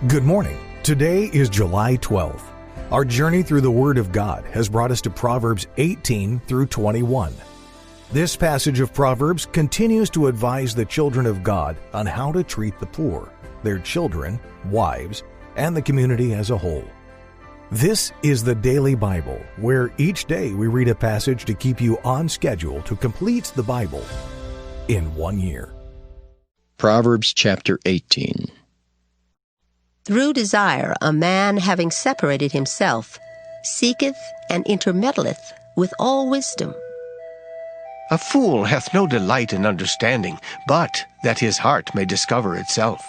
Good morning. Today is July 12th. Our journey through the Word of God has brought us to Proverbs 18 through 21. This passage of Proverbs continues to advise the children of God on how to treat the poor, their children, wives, and the community as a whole. This is the Daily Bible, where each day we read a passage to keep you on schedule to complete the Bible in 1 year. Proverbs chapter 18. Through desire a man, having separated himself, seeketh and intermeddleth with all wisdom. A fool hath no delight in understanding, but that his heart may discover itself.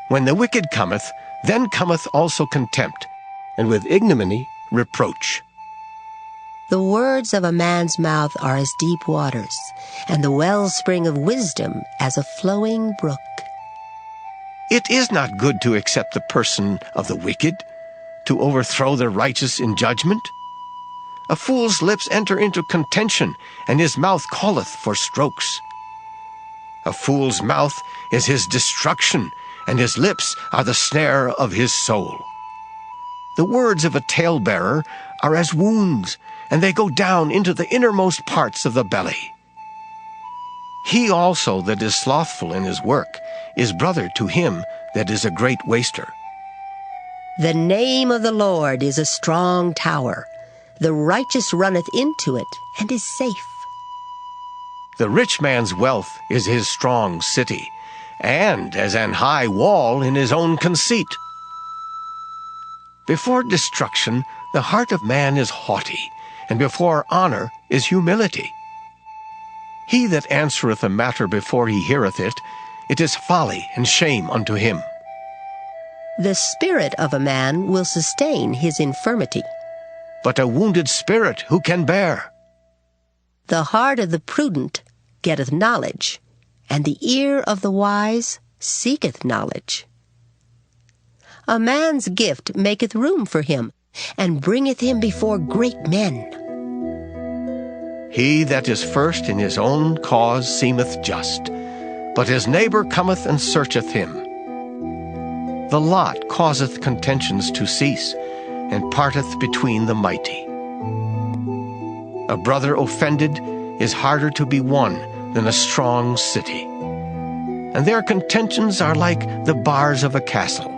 When the wicked cometh, then cometh also contempt, and with ignominy reproach. The words of a man's mouth are as deep waters, and the wellspring of wisdom as a flowing brook. It is not good to accept the person of the wicked, to overthrow the righteous in judgment. A fool's lips enter into contention, and his mouth calleth for strokes. A fool's mouth is his destruction, and his lips are the snare of his soul. The words of a talebearer are as wounds, and they go down into the innermost parts of the belly. He also that is slothful in his work is brother to him that is a great waster. The name of the Lord is a strong tower. The righteous runneth into it and is safe. The rich man's wealth is his strong city, and as an high wall in his own conceit. Before destruction the heart of man is haughty, and before honor is humility. He that answereth a matter before he heareth it, it is folly and shame unto him. The spirit of a man will sustain his infirmity, but a wounded spirit who can bear? The heart of the prudent getteth knowledge, and the ear of the wise seeketh knowledge. A man's gift maketh room for him, and bringeth him before great men. He that is first in his own cause seemeth just, but his neighbor cometh and searcheth him. The lot causeth contentions to cease, and parteth between the mighty. A brother offended is harder to be won than a strong city, and their contentions are like the bars of a castle.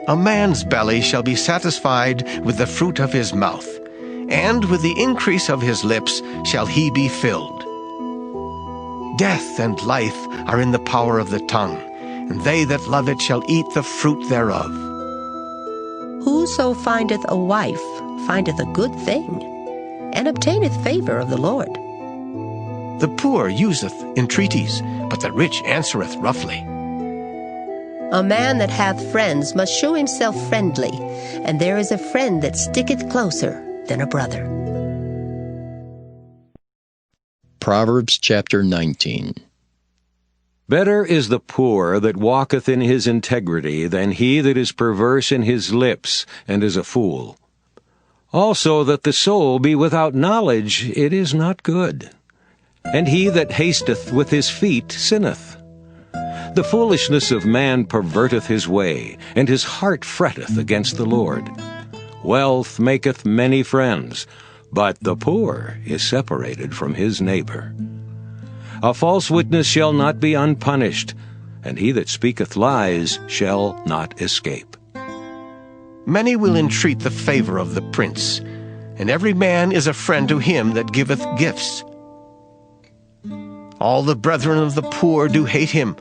A man's belly shall be satisfied with the fruit of his mouth, and with the increase of his lips shall he be filled. Death and life are in the power of the tongue, and they that love it shall eat the fruit thereof. Whoso findeth a wife findeth a good thing, and obtaineth favor of the Lord. The poor useth entreaties, but the rich answereth roughly. A man that hath friends must show himself friendly, and there is a friend that sticketh closer than a brother. Proverbs chapter 19. Better is the poor that walketh in his integrity than he that is perverse in his lips and is a fool. Also that the soul be without knowledge, it is not good. And he that hasteth with his feet sinneth. The foolishness of man perverteth his way, and his heart fretteth against the Lord. Wealth maketh many friends, but the poor is separated from his neighbor. A false witness shall not be unpunished, and he that speaketh lies shall not escape. Many will entreat the favor of the prince, and every man is a friend to him that giveth gifts. All the brethren of the poor do hate him.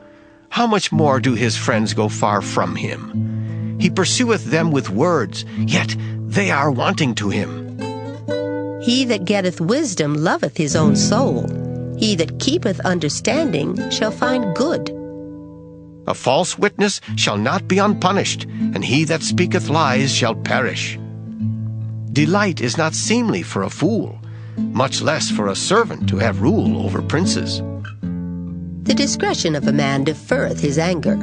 How much more do his friends go far from him? He pursueth them with words, yet they are wanting to him. He that getteth wisdom loveth his own soul. He that keepeth understanding shall find good. A false witness shall not be unpunished, and he that speaketh lies shall perish. Delight is not seemly for a fool, much less for a servant to have rule over princes. The discretion of a man deferreth his anger,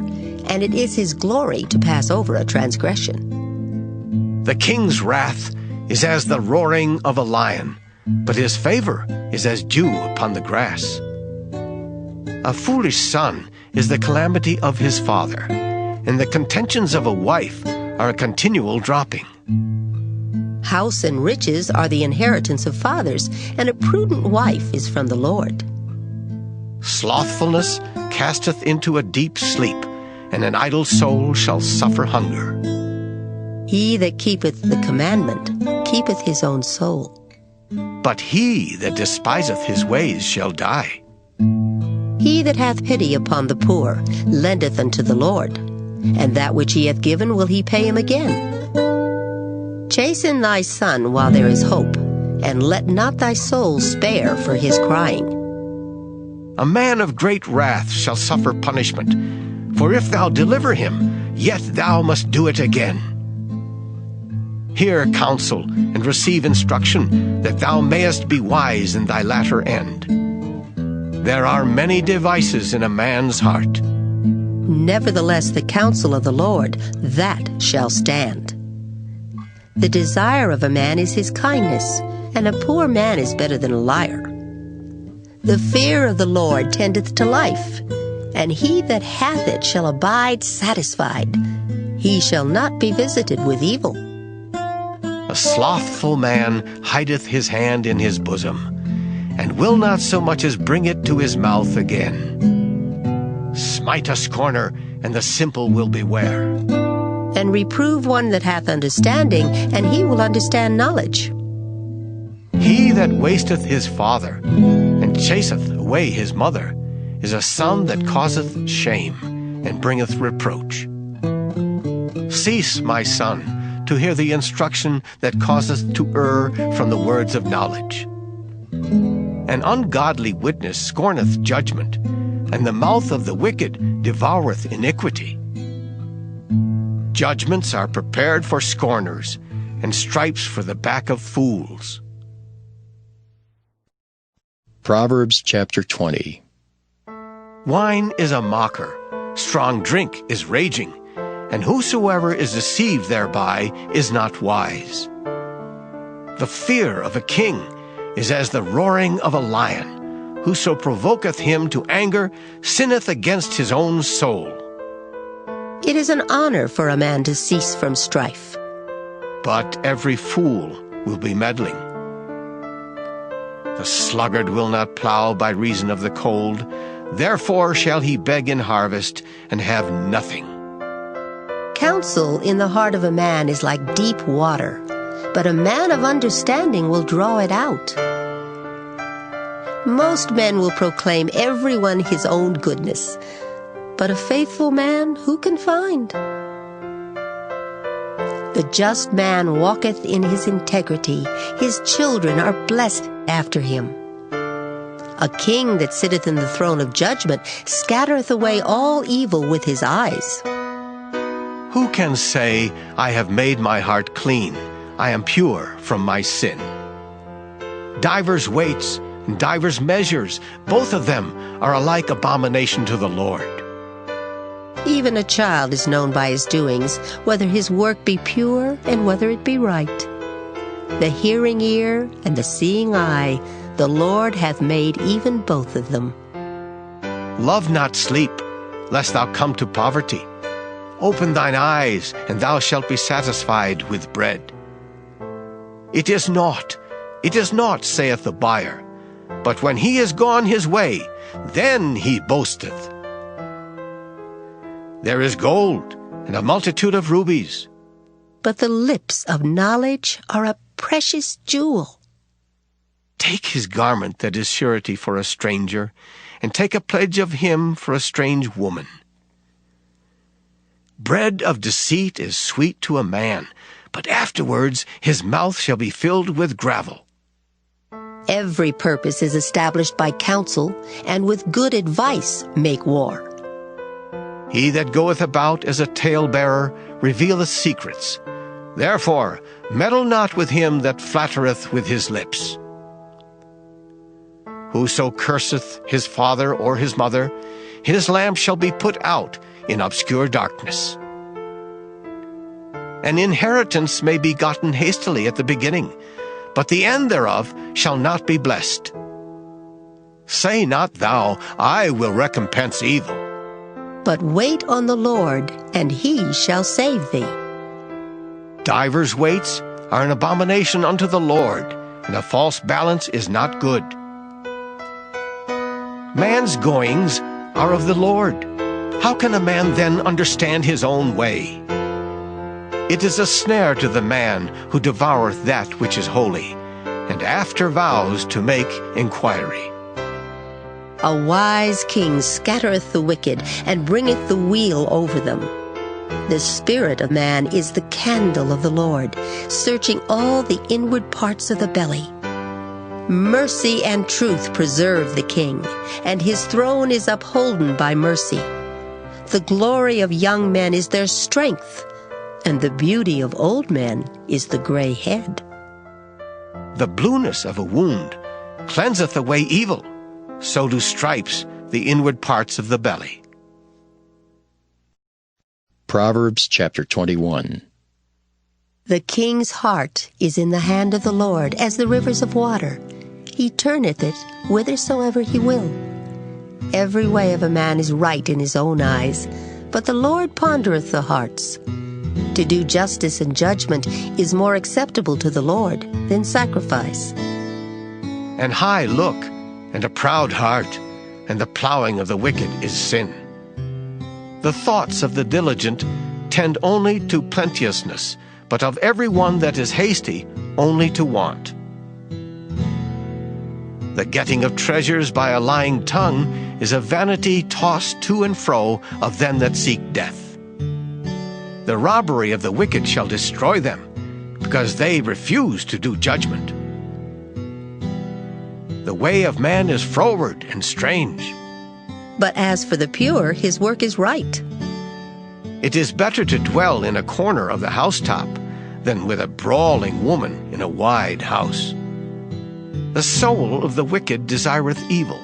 and it is his glory to pass over a transgression. The king's wrath is as the roaring of a lion, but his favor is as dew upon the grass. A foolish son is the calamity of his father, and the contentions of a wife are a continual dropping. House and riches are the inheritance of fathers, and a prudent wife is from the Lord. Slothfulness casteth into a deep sleep, and an idle soul shall suffer hunger. He that keepeth the commandment keepeth his own soul. But he that despiseth his ways shall die. He that hath pity upon the poor lendeth unto the Lord, and that which he hath given will he pay him again. Chasten thy son while there is hope, and let not thy soul spare for his crying. A man of great wrath shall suffer punishment, for if thou deliver him, yet thou must do it again. Hear counsel, and receive instruction, that thou mayest be wise in thy latter end. There are many devices in a man's heart. Nevertheless the counsel of the Lord, that shall stand. The desire of a man is his kindness, and a poor man is better than a liar. The fear of the Lord tendeth to life, and he that hath it shall abide satisfied. He shall not be visited with evil. A slothful man hideth his hand in his bosom, and will not so much as bring it to his mouth again. Smite a scorner, and the simple will beware. And reprove one that hath understanding, and he will understand knowledge. He that wasteth his father, and chaseth away his mother, is a son that causeth shame, and bringeth reproach. Cease, my son, to hear the instruction that causeth to err from the words of knowledge. An ungodly witness scorneth judgment, and the mouth of the wicked devoureth iniquity. Judgments are prepared for scorners, and stripes for the back of fools. Proverbs chapter 20. Wine is a mocker, strong drink is raging, and whosoever is deceived thereby is not wise. The fear of a king is as the roaring of a lion. Whoso provoketh him to anger sinneth against his own soul. It is an honor for a man to cease from strife. But every fool will be meddling. The sluggard will not plow by reason of the cold, therefore shall he beg in harvest and have nothing. Counsel in the heart of a man is like deep water, but a man of understanding will draw it out. Most men will proclaim everyone his own goodness, but a faithful man who can find? The just man walketh in his integrity, his children are blessed after him. A king that sitteth in the throne of judgment scattereth away all evil with his eyes. Who can say, I have made my heart clean, I am pure from my sin? Divers weights and divers measures, both of them are alike abomination to the Lord. Even a child is known by his doings, whether his work be pure and whether it be right. The hearing ear and the seeing eye, the Lord hath made even both of them. Love not sleep, lest thou come to poverty. Open thine eyes, and thou shalt be satisfied with bread. It is naught, saith the buyer, but when he is gone his way, then he boasteth. There is gold, and a multitude of rubies. But the lips of knowledge are a precious jewel. Take his garment that is surety for a stranger, and take a pledge of him for a strange woman. Bread of deceit is sweet to a man, but afterwards his mouth shall be filled with gravel. Every purpose is established by counsel, and with good advice make war. He that goeth about as a talebearer revealeth secrets. Therefore meddle not with him that flattereth with his lips. Whoso curseth his father or his mother, his lamp shall be put out in obscure darkness. An inheritance may be gotten hastily at the beginning, but the end thereof shall not be blessed. Say not thou, I will recompense evil. But wait on the Lord, and he shall save thee. Divers weights are an abomination unto the Lord, and a false balance is not good. Man's goings are of the Lord. How can a man then understand his own way? It is a snare to the man who devoureth that which is holy, and after vows to make inquiry. A wise king scattereth the wicked, and bringeth the weal over them. The spirit of man is the candle of the Lord, searching all the inward parts of the belly. Mercy and truth preserve the king, and his throne is upholden by mercy. The glory of young men is their strength, and the beauty of old men is the gray head. The blueness of a wound cleanseth away evil, so do stripes the inward parts of the belly. Proverbs chapter 21. The king's heart is in the hand of the Lord as the rivers of water. He turneth it whithersoever he will. Every way of a man is right in his own eyes, but the Lord pondereth the hearts. To do justice and judgment is more acceptable to the Lord than sacrifice. An high look and a proud heart, and the plowing of the wicked is sin. The thoughts of the diligent tend only to plenteousness, but of every one that is hasty only to want. The getting of treasures by a lying tongue is a vanity tossed to and fro of them that seek death. The robbery of the wicked shall destroy them, because they refuse to do judgment. The way of man is froward and strange. But as for the pure, his work is right. It is better to dwell in a corner of the housetop than with a brawling woman in a wide house. The soul of the wicked desireth evil.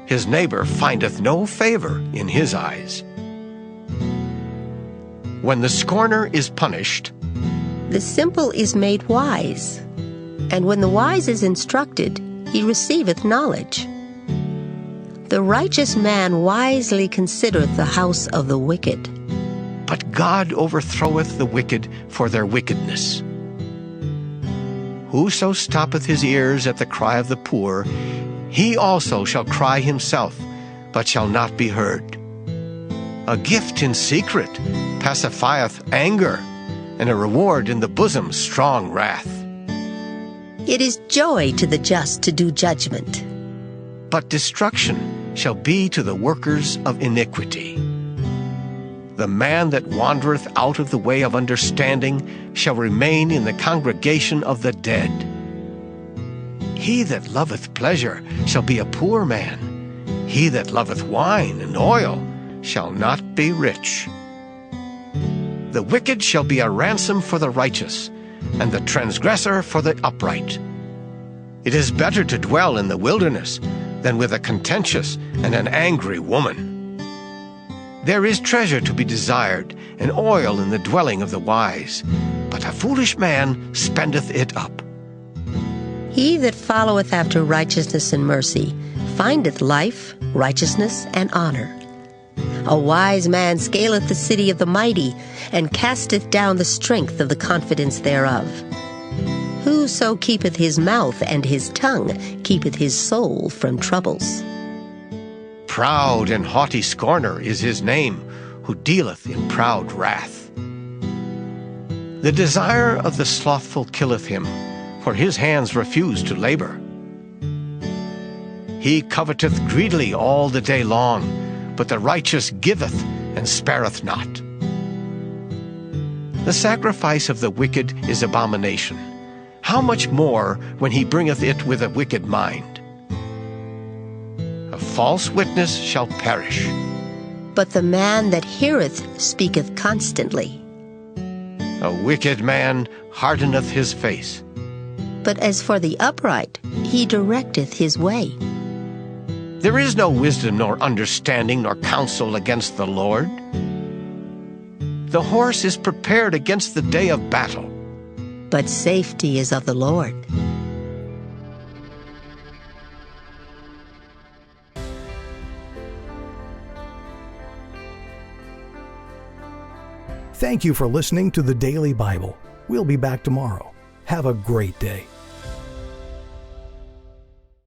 His neighbor findeth no favor in his eyes. When the scorner is punished, the simple is made wise, and when the wise is instructed, he receiveth knowledge. The righteous man wisely considereth the house of the wicked. But God overthroweth the wicked for their wickedness. Whoso stoppeth his ears at the cry of the poor, he also shall cry himself, but shall not be heard. A gift in secret pacifieth anger, and a reward in the bosom strong wrath. It is joy to the just to do judgment, but destruction shall be to the workers of iniquity. The man that wandereth out of the way of understanding shall remain in the congregation of the dead. He that loveth pleasure shall be a poor man. He that loveth wine and oil shall not be rich. The wicked shall be a ransom for the righteous, and the transgressor for the upright. It is better to dwell in the wilderness than with a contentious and an angry woman. There is treasure to be desired, and oil in the dwelling of the wise, but a foolish man spendeth it up. He that followeth after righteousness and mercy findeth life, righteousness, and honor. A wise man scaleth the city of the mighty, and casteth down the strength of the confidence thereof. Whoso keepeth his mouth and his tongue keepeth his soul from troubles. Proud and haughty scorner is his name, who dealeth in proud wrath. The desire of the slothful killeth him, for his hands refuse to labor. He coveteth greedily all the day long, but the righteous giveth and spareth not. The sacrifice of the wicked is abomination. How much more when he bringeth it with a wicked mind? A false witness shall perish. But the man that heareth speaketh constantly. A wicked man hardeneth his face. But as for the upright, he directeth his way. There is no wisdom nor understanding nor counsel against the Lord. The horse is prepared against the day of battle, but safety is of the Lord. Thank you for listening to the Daily Bible. We'll be back tomorrow. Have a great day.